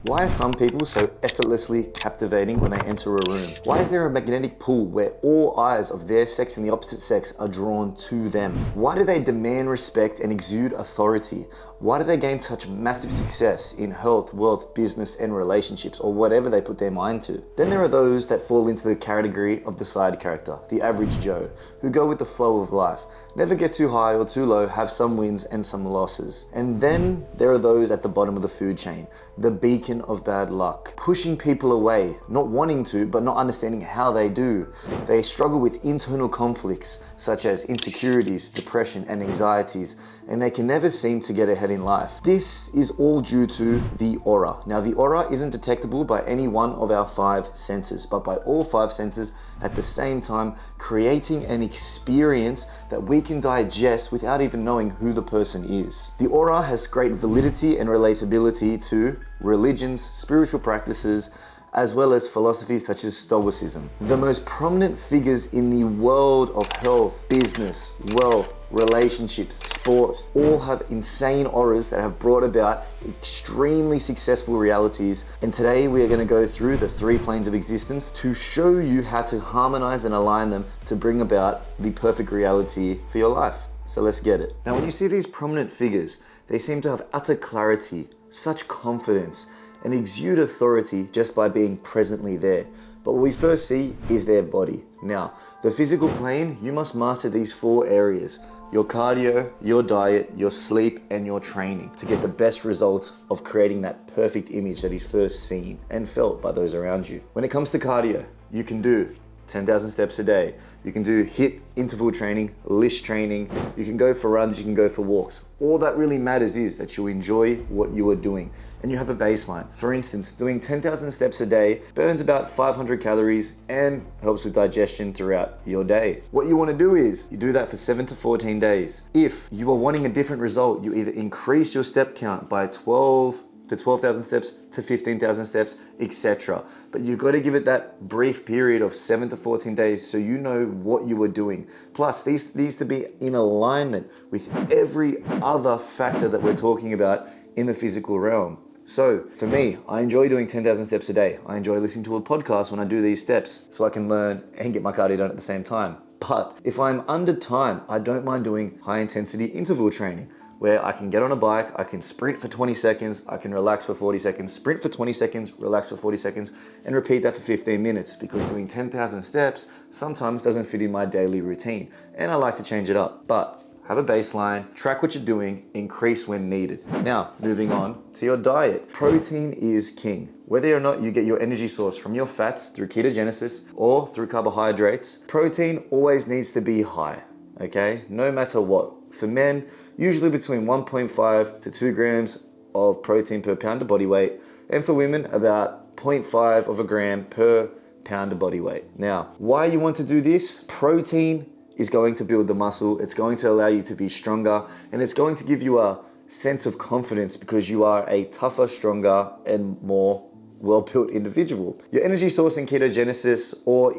Why are some people so effortlessly captivating when they enter a room? Why is there a magnetic pull where all eyes of their sex and the opposite sex are drawn to them? Why do they demand respect and exude authority? Why do they gain such massive success in health, wealth, business, and relationships, or whatever they put their mind to? Then there are those that fall into the category of the side character, the average Joe, who go with the flow of life, never get too high or too low, have some wins and some losses. And then there are those at the bottom of the food chain, the beacon of bad luck, pushing people away, not wanting to, but not understanding how they do. They struggle with internal conflicts, such as insecurities, depression, and anxieties, and they can never seem to get ahead in life. This is all due to the aura. Now, the aura isn't detectable by any one of our 5 senses, but by all 5 senses at the same time, creating an experience that we can digest without even knowing who the person is. The aura has great validity and relatability to religions, spiritual practices, as well as philosophies such as Stoicism. The most prominent figures in the world of health, business, wealth, relationships, sport, all have insane auras that have brought about extremely successful realities. And today we are going to go through the 3 planes of existence to show you how to harmonize and align them to bring about the perfect reality for your life. So let's get it. Now, when you see these prominent figures, they seem to have utter clarity, such confidence, and exude authority just by being presently there. But what we first see is their body. Now, the physical plane, you must master these 4 areas: your cardio, your diet, your sleep, and your training to get the best results of creating that perfect image that is first seen and felt by those around you. When it comes to cardio, you can do 10,000 steps a day. You can do HIIT interval training, list training. You can go for runs, you can go for walks. All that really matters is that you enjoy what you are doing and you have a baseline. For instance, doing 10,000 steps a day burns about 500 calories and helps with digestion throughout your day. What you want to do is you do that for 7 to 14 days. If you are wanting a different result, you either increase your step count by 12 to 12,000 steps to 15,000 steps, etc. But you've got to give it that brief period of 7 to 14 days so you know what you are doing. Plus, these needs to be in alignment with every other factor that we're talking about in the physical realm. So for me, I enjoy doing 10,000 steps a day. I enjoy listening to a podcast when I do these steps so I can learn and get my cardio done at the same time. But if I'm under time, I don't mind doing high intensity interval training, where I can get on a bike, I can sprint for 20 seconds, I can relax for 40 seconds, sprint for 20 seconds, relax for 40 seconds, and repeat that for 15 minutes, because doing 10,000 steps sometimes doesn't fit in my daily routine, and I like to change it up. But have a baseline, track what you're doing, increase when needed. Now, moving on to your diet. Protein is king. Whether or not you get your energy source from your fats through ketogenesis or through carbohydrates, protein always needs to be high, okay? No matter what. For men, usually between 1.5 to 2 grams of protein per pound of body weight, and for women, about 0.5 of a gram per pound of body weight. Now, why you want to do this? Protein is going to build the muscle, it's going to allow you to be stronger, and it's going to give you a sense of confidence because you are a tougher, stronger, and more well-built individual. Your energy source in ketogenesis or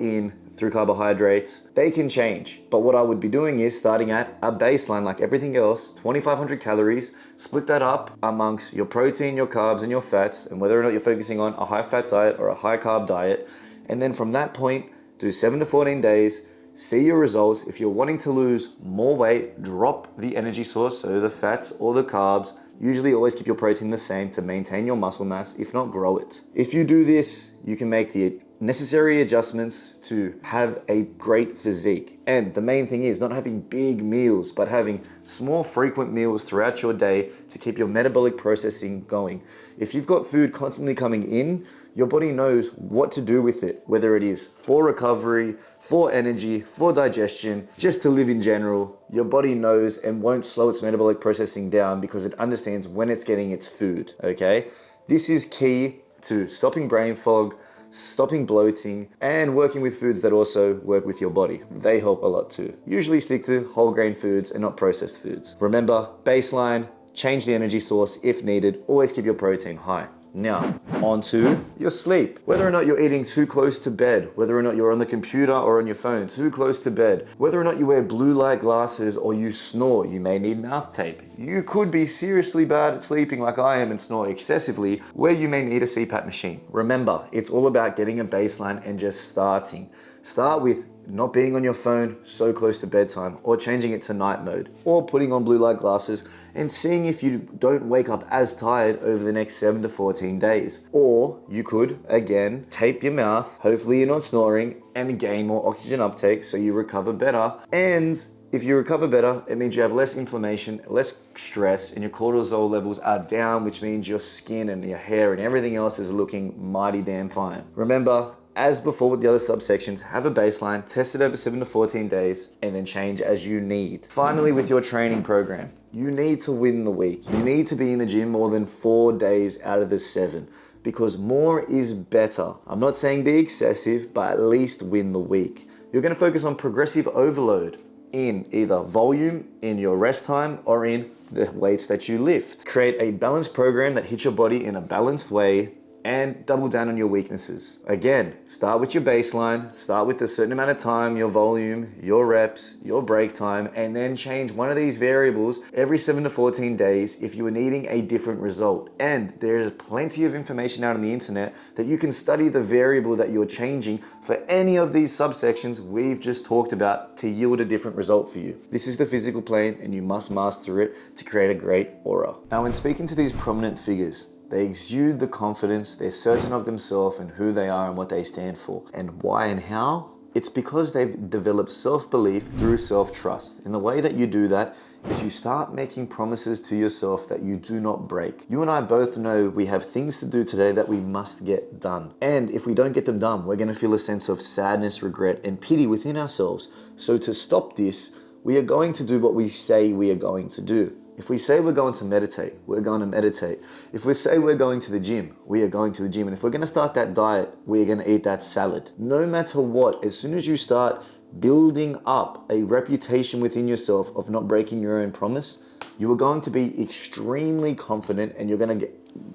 through carbohydrates, they can change. But what I would be doing is starting at a baseline like everything else, 2,500 calories, split that up amongst your protein, your carbs, and your fats, and whether or not you're focusing on a high-fat diet or a high-carb diet. And then from that point, do 7 to 14 days, see your results. If you're wanting to lose more weight, drop the energy source, so the fats or the carbs. Usually always keep your protein the same to maintain your muscle mass, if not grow it. If you do this, you can make the necessary adjustments to have a great physique. And the main thing is not having big meals, but having small frequent meals throughout your day to keep your metabolic processing going. If you've got food constantly coming in, your body knows what to do with it, whether it is for recovery, for energy, for digestion, just to live in general. Your body knows and won't slow its metabolic processing down because it understands when it's getting its food, okay? This is key to stopping brain fog, stopping bloating, and working with foods that also work with your body. They help a lot too. Usually stick to whole grain foods and not processed foods. Remember, baseline, change the energy source if needed, always keep your protein high. Now, on to your sleep. Whether or not you're eating too close to bed, whether or not you're on the computer or on your phone too close to bed, whether or not you wear blue light glasses or you snore, you may need mouth tape. You could be seriously bad at sleeping like I am and snore excessively, where you may need a CPAP machine. Remember, it's all about getting a baseline and just starting. Start with not being on your phone so close to bedtime, or changing it to night mode, or putting on blue light glasses and seeing if you don't wake up as tired over the next 7 to 14 days. Or you could, again, tape your mouth, hopefully you're not snoring, and gain more oxygen uptake so you recover better. And if you recover better, it means you have less inflammation, less stress, and your cortisol levels are down, which means your skin and your hair and everything else is looking mighty damn fine. Remember, as before with the other subsections, have a baseline, test it over 7 to 14 days, and then change as you need. Finally, with your training program, you need to win the week. You need to be in the gym more than 4 days out of the 7, because more is better. I'm not saying be excessive, but at least win the week. You're gonna focus on progressive overload in either volume, in your rest time, or in the weights that you lift. Create a balanced program that hits your body in a balanced way, and double down on your weaknesses. Again, start with your baseline, start with a certain amount of time, your volume, your reps, your break time, and then change one of these variables every 7 to 14 days if you are needing a different result. And there's plenty of information out on the internet that you can study the variable that you're changing for any of these subsections we've just talked about to yield a different result for you. This is the physical plane, and you must master it to create a great aura. Now, when speaking to these prominent figures, they exude the confidence, they're certain of themselves and who they are and what they stand for. And why and how? It's because they've developed self-belief through self-trust. And the way that you do that is you start making promises to yourself that you do not break. You and I both know we have things to do today that we must get done. And if we don't get them done, we're gonna feel a sense of sadness, regret, and pity within ourselves. So to stop this, we are going to do what we say we are going to do. If we say we're going to meditate, we're going to meditate. If we say we're going to the gym, we are going to the gym. And if we're going to start that diet, we're going to eat that salad. No matter what, as soon as you start building up a reputation within yourself of not breaking your own promise, you are going to be extremely confident, and you're going to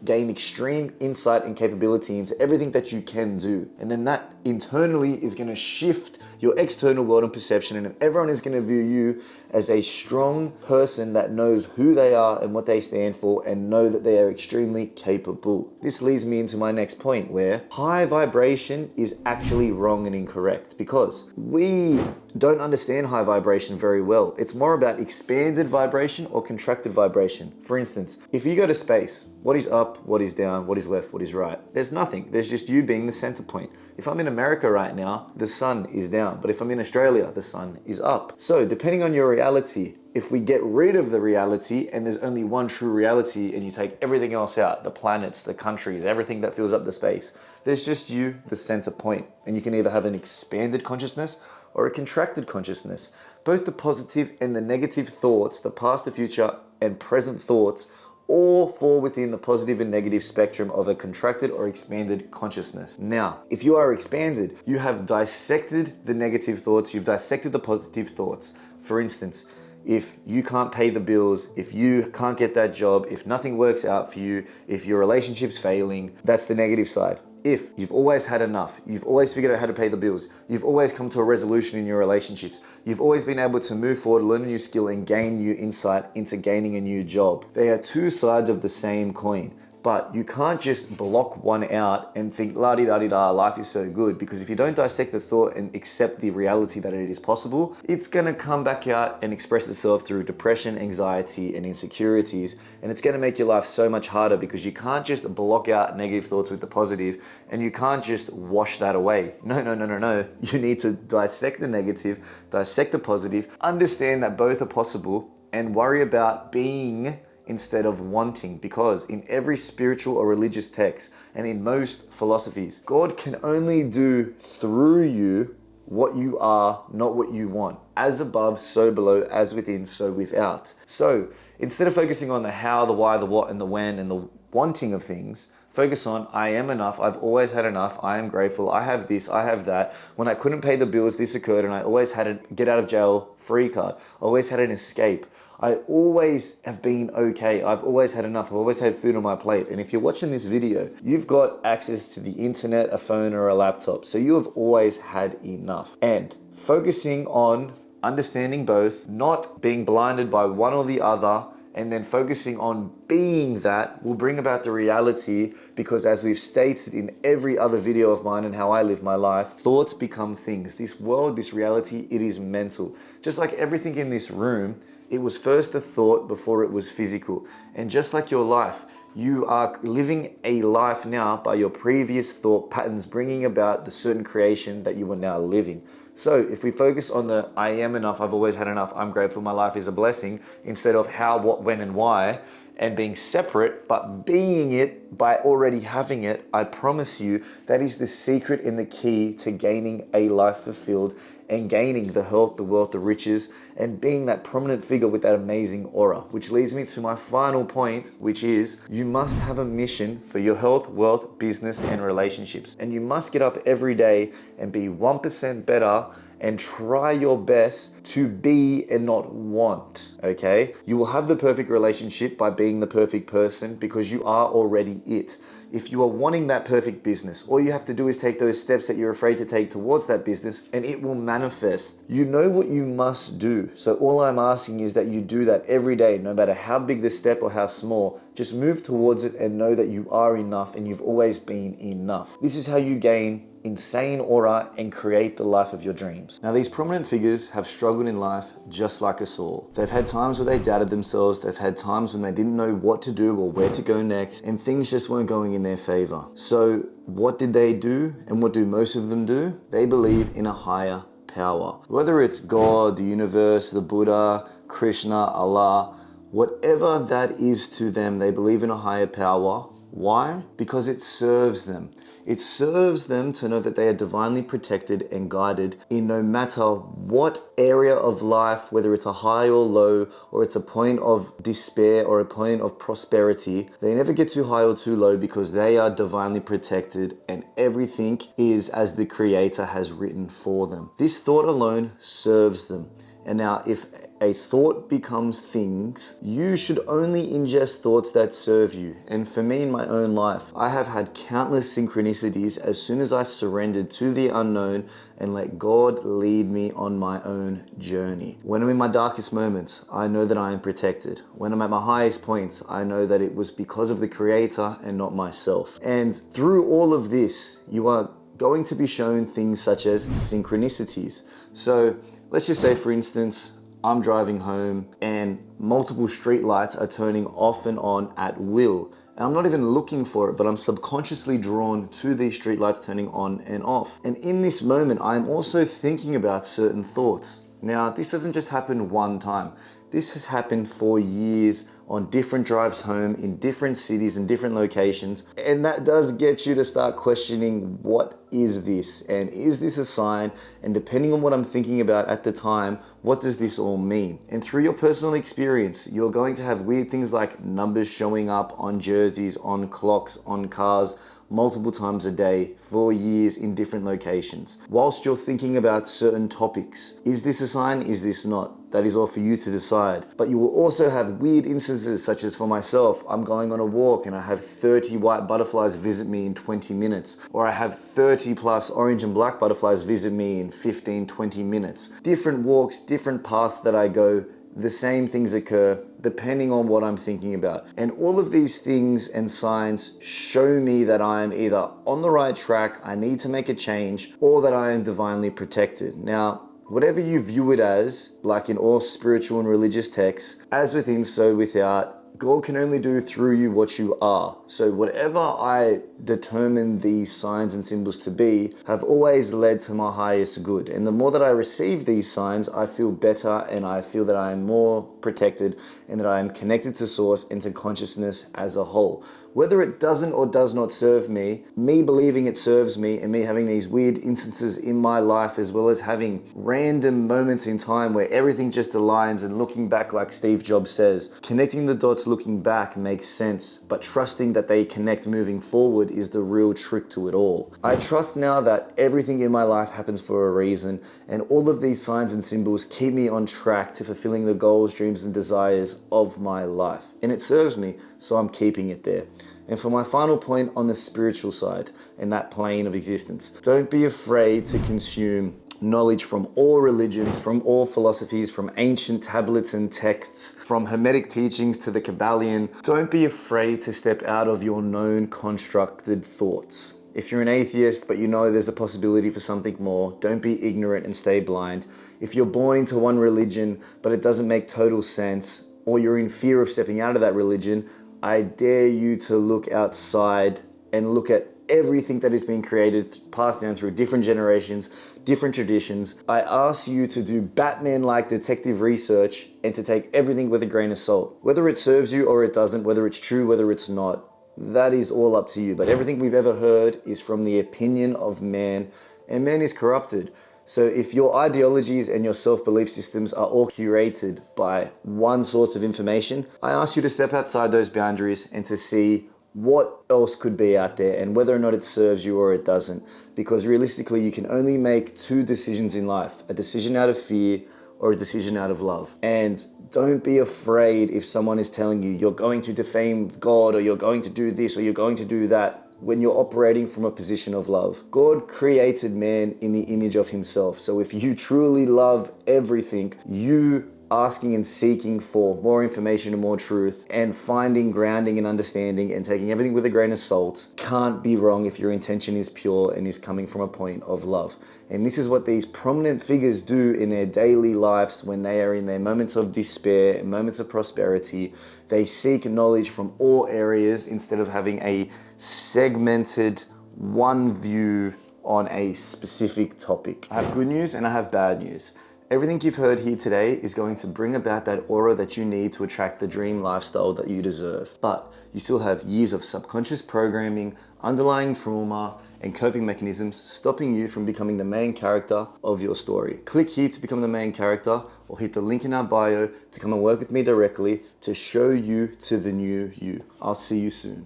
gain extreme insight and capability into everything that you can do. And then that internally is going to shift your external world and perception, and everyone is going to view you as a strong person that knows who they are and what they stand for, and know that they are extremely capable. This leads me into my next point, where high vibration is actually wrong and incorrect, because we don't understand high vibration very well. It's more about expanded vibration or contracted vibration. For instance, if you go to space, what is up, what is down, what is left, what is right? There's nothing. There's just you being the center point. If I'm in America right now, the sun is down. But if I'm in Australia, the sun is up. So depending on your reality, if we get rid of the reality and there's only one true reality, and you take everything else out, the planets, the countries, everything that fills up the space, there's just you, the center point. And you can either have an expanded consciousness or a contracted consciousness. Both the positive and the negative thoughts, the past, the future, and present thoughts, all fall within the positive and negative spectrum of a contracted or expanded consciousness. Now, if you are expanded, you have dissected the negative thoughts, you've dissected the positive thoughts. For instance, if you can't pay the bills, if you can't get that job, if nothing works out for you, if your relationship's failing, that's the negative side. If you've always had enough, you've always figured out how to pay the bills, you've always come to a resolution in your relationships, you've always been able to move forward, learn a new skill, and gain new insight into gaining a new job. They are two sides of the same coin. But you can't just block one out and think la-di-da-di-da, life is so good, because if you don't dissect the thought and accept the reality that it is possible, it's gonna come back out and express itself through depression, anxiety, and insecurities. And it's gonna make your life so much harder, because you can't just block out negative thoughts with the positive, and you can't just wash that away. No. You need to dissect the negative, dissect the positive, understand that both are possible, and worry about being instead of wanting, because in every spiritual or religious text and in most philosophies, God can only do through you what you are, not what you want. As above, so below, as within, so without. So instead of focusing on the how, the why, the what, and the when, and the wanting of things, Focus on, I am enough, I've always had enough, I am grateful, I have this, I have that. When I couldn't pay the bills, this occurred, and I always had a get out of jail free card. I always had an escape. I always have been okay. I've always had enough. I've always had food on my plate. And if you're watching this video, you've got access to the internet, a phone, or a laptop. So you have always had enough. And focusing on understanding both, not being blinded by one or the other, and then focusing on being that will bring about the reality, because as we've stated in every other video of mine and how I live my life, thoughts become things. This world, this reality, it is mental. Just like everything in this room, it was first a thought before it was physical. And just like your life, you are living a life now by your previous thought patterns, bringing about the certain creation that you are now living. So if we focus on the I am enough, I've always had enough, I'm grateful, my life is a blessing, instead of how, what, when, and why, and being separate, but being it by already having it, I promise you that is the secret and the key to gaining a life fulfilled and gaining the health, the wealth, the riches, and being that prominent figure with that amazing aura. Which leads me to my final point, which is you must have a mission for your health, wealth, business, and relationships. And you must get up every day and be 1% better and try your best to be and not want, okay? You will have the perfect relationship by being the perfect person because you are already it. If you are wanting that perfect business, all you have to do is take those steps that you're afraid to take towards that business and it will manifest. You know what you must do. So all I'm asking is that you do that every day, no matter how big the step or how small. Just move towards it and know that you are enough and you've always been enough. This is how you gain insane aura and create the life of your dreams. Now, these prominent figures have struggled in life just like us all. They've had times where they doubted themselves. They've had times when they didn't know what to do or where to go next, and things just weren't going in their favor. So what did they do? And what do most of them do? They believe in a higher power. Whether it's God, the universe, the Buddha, Krishna, Allah, whatever that is to them, they believe in a higher power. Why? Because it serves them. It serves them to know that they are divinely protected and guided in no matter what area of life, whether it's a high or low, or it's a point of despair or a point of prosperity. They never get too high or too low because they are divinely protected and everything is as the Creator has written for them. This thought alone serves them. And now if a thought becomes things, you should only ingest thoughts that serve you. And for me in my own life, I have had countless synchronicities as soon as I surrendered to the unknown and let God lead me on my own journey. When I'm in my darkest moments, I know that I am protected. When I'm at my highest points, I know that it was because of the Creator and not myself. And through all of this, you are going to be shown things such as synchronicities. So let's just say, for instance, I'm driving home and multiple street lights are turning off and on at will. And I'm not even looking for it, but I'm subconsciously drawn to these street lights turning on and off. And in this moment, I'm also thinking about certain thoughts. Now, this doesn't just happen one time. This has happened for years on different drives home in different cities and different locations. And that does get you to start questioning, what is this? And is this a sign? And depending on what I'm thinking about at the time, what does this all mean? And through your personal experience, you're going to have weird things like numbers showing up on jerseys, on clocks, on cars, multiple times a day for years in different locations. Whilst you're thinking about certain topics, is this a sign? Is this not? That is all for you to decide. But you will also have weird instances, such as for myself, I'm going on a walk and I have 30 white butterflies visit me in 20 minutes, or I have 30 plus orange and black butterflies visit me in 15, 20 minutes. Different walks, different paths that I go, the same things occur depending on what I'm thinking about. And all of these things and signs show me that I am either on the right track, I need to make a change, or that I am divinely protected. Now, whatever you view it as, like in all spiritual and religious texts, as within, so without, God can only do through you what you are. So whatever I determine these signs and symbols to be have always led to my highest good. And the more that I receive these signs, I feel better and I feel that I am more protected and that I am connected to source and to consciousness as a whole. Whether it doesn't or does not serve me believing it serves me, and me having these weird instances in my life, as well as having random moments in time where everything just aligns, and looking back, like Steve Jobs says, connecting the dots thoughts looking back make sense, but trusting that they connect moving forward is the real trick to it all. I trust now that everything in my life happens for a reason, and all of these signs and symbols keep me on track to fulfilling the goals, dreams, and desires of my life. And it serves me, so I'm keeping it there. And for my final point on the spiritual side and that plane of existence, don't be afraid to consume knowledge from all religions, from all philosophies, from ancient tablets and texts, from Hermetic teachings to the Kabbalion. Don't be afraid to step out of your known constructed thoughts. If you're an atheist, but you know there's a possibility for something more, don't be ignorant and stay blind. If you're born into one religion, but it doesn't make total sense, or you're in fear of stepping out of that religion, I dare you to look outside and look at everything that is being created, passed down through different generations, different traditions. I ask you to do Batman-like detective research and to take everything with a grain of salt. Whether it serves you or it doesn't, whether it's true, whether it's not, that is all up to you. But everything we've ever heard is from the opinion of man, and man is corrupted. So if your ideologies and your self-belief systems are all curated by one source of information, I ask you to step outside those boundaries and to see what else could be out there and whether or not it serves you or it doesn't. Because realistically, you can only make two decisions in life: a decision out of fear or a decision out of love. And don't be afraid if someone is telling you you're going to defame God, or you're going to do this, or you're going to do that, when you're operating from a position of love. God created man in the image of himself. So if you truly love everything, you asking and seeking for more information and more truth and finding grounding and understanding and taking everything with a grain of salt can't be wrong if your intention is pure and is coming from a point of love. And this is what these prominent figures do in their daily lives when they are in their moments of despair, moments of prosperity. They seek knowledge from all areas instead of having a segmented one view on a specific topic. I have good news and I have bad news. Everything you've heard here today is going to bring about that aura that you need to attract the dream lifestyle that you deserve. But you still have years of subconscious programming, underlying trauma, and coping mechanisms stopping you from becoming the main character of your story. Click here to become the main character, or hit the link in our bio to come and work with me directly to show you to the new you. I'll see you soon.